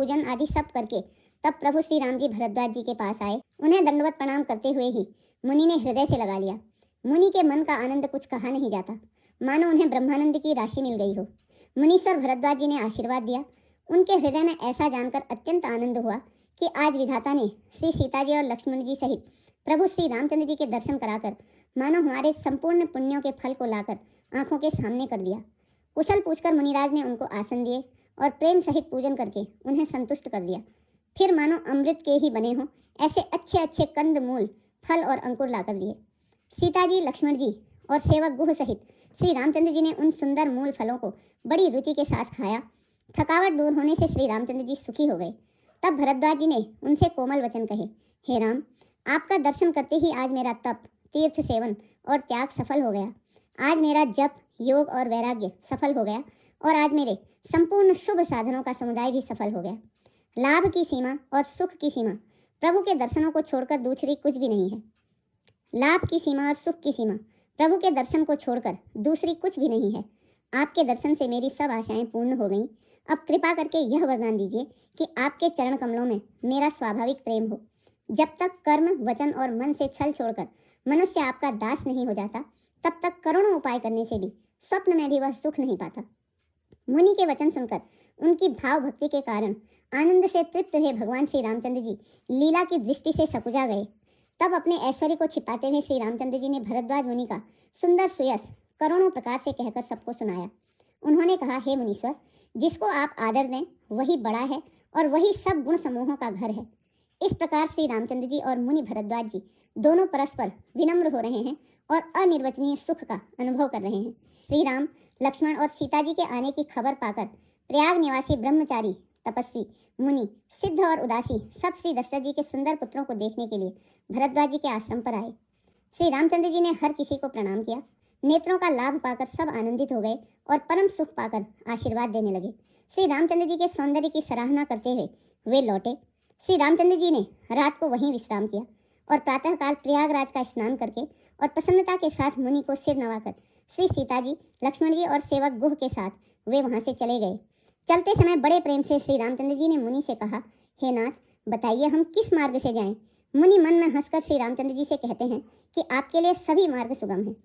पूजन आदि सब करके तब प्रभु श्री राम जी भरद्वाज जी के पास आए। उन्हें दंडवत प्रणाम करते हुए ही मुनि ने हृदय से लगा लिया। मुनि के मन का आनंद कुछ कहा नहीं जाता, मानो उन्हें ब्रह्मानंद की राशि मिल गई हो। मुनीश्वर भरद्वाज जी ने आशीर्वाद दिया। उनके हृदय में ऐसा जानकर अत्यंत आनंद हुआ कि आज विधाता ने श्री सीता जी और लक्ष्मण जी सहित प्रभु श्री रामचंद्र जी के दर्शन कराकर मानो हमारे संपूर्ण पुण्यों के फल को लाकर आंखों के सामने कर दिया। कुशल पूछकर मुनिराज ने उनको आसन दिए और प्रेम सहित पूजन करके उन्हें संतुष्ट कर दिया। फिर मानो अमृत के ही बने हों ऐसे अच्छे अच्छे कंद मूल फल और अंकुर लाकर दिए। सीता जी, लक्ष्मण जी और सेवक गुह सहित श्री रामचंद्र जी ने उन सुंदर मूल फलों को बड़ी रुचि के साथ खाया। थकावट दूर होने से श्री रामचंद्र जी सुखी हो गए। तब भरद्वाज जी ने उनसे कोमल वचन कहे, हे राम, आपका दर्शन करते ही आज मेरा तप, तीर्थ सेवन और त्याग सफल हो गया। आज मेरा जप, योग और वैराग्य सफल हो गया और आज मेरे संपूर्ण शुभ साधनों का समुदाय भी सफल हो गया। लाभ की सीमा और सुख की सीमा प्रभु के दर्शनों को छोड़कर दूसरी कुछ भी नहीं है। लाभ की सीमा और सुख की सीमा प्रभु के दर्शन को छोड़कर दूसरी कुछ भी नहीं है। आपके दर्शन से मेरी सब आशाएं पूर्ण हो गईं। अब कृपा करके यह वरदान दीजिए कि आपके चरण कमलों में मेरा स्वाभाविक प्रेम हो। जब तक कर्म, वचन और मन से छल छोड़कर मनुष्य आपका दास नहीं हो जाता, तब तक करोड़ों उपाय करने से भी स्वप्न में भी वह सुख नहीं पाता। मुनि के वचन सुनकर उनकी भाव भक्ति के कारण आनंद से तृप्त हुए भगवान श्री रामचंद्र जी लीला की दृष्टि से सकुचा गए। तब अपने ऐश्वर्य को छिपाते हुए श्री रामचंद्र जी ने भरद्वाज मुनि का सुंदर सुयस करोड़ों प्रकार से कहकर सबको सुनाया। उन्होंने कहा, हे मुनीश्वर, जिसको आप आदर दें वही बड़ा है और वही सब गुण समूहों का घर है। इस प्रकार श्री रामचंद्र जी और मुनि भरद्वाज जी दोनों परस्पर विनम्र हो रहे हैं और अनिर्वचनीय सुख का अनुभव कर रहे हैं। श्री राम, लक्ष्मण और सीता जी के आने की खबर पाकर प्रयाग निवासी ब्रह्मचारी, तपस्वी, मुनि, सिद्ध और उदासी सब श्री दशरथ जी के सुंदर पुत्रों को देखने के लिए भरद्वाज जी के आश्रम पर आए। श्री रामचंद्र जी ने हर किसी को प्रणाम किया। नेत्रों का लाभ पाकर सब आनंदित हो गए और परम सुख पाकर आशीर्वाद देने लगे। श्री रामचंद्र जी के सौंदर्य की सराहना करते हुए वे लौटे। श्री रामचंद्र जी ने रात को वहीं विश्राम किया और प्रातःकाल प्रयागराज का स्नान करके और प्रसन्नता के साथ मुनि को सिर नवाकर श्री सीता जी, लक्ष्मण जी और सेवक गुह के साथ वे वहां से चले गए। चलते समय बड़े प्रेम से श्री रामचंद्र जी ने मुनि से कहा, हे नाथ, बताइए हम किस मार्ग से जाएं? मुनि मन में हंसकर श्री रामचंद्र जी से कहते हैं कि आपके लिए सभी मार्ग सुगम हैं।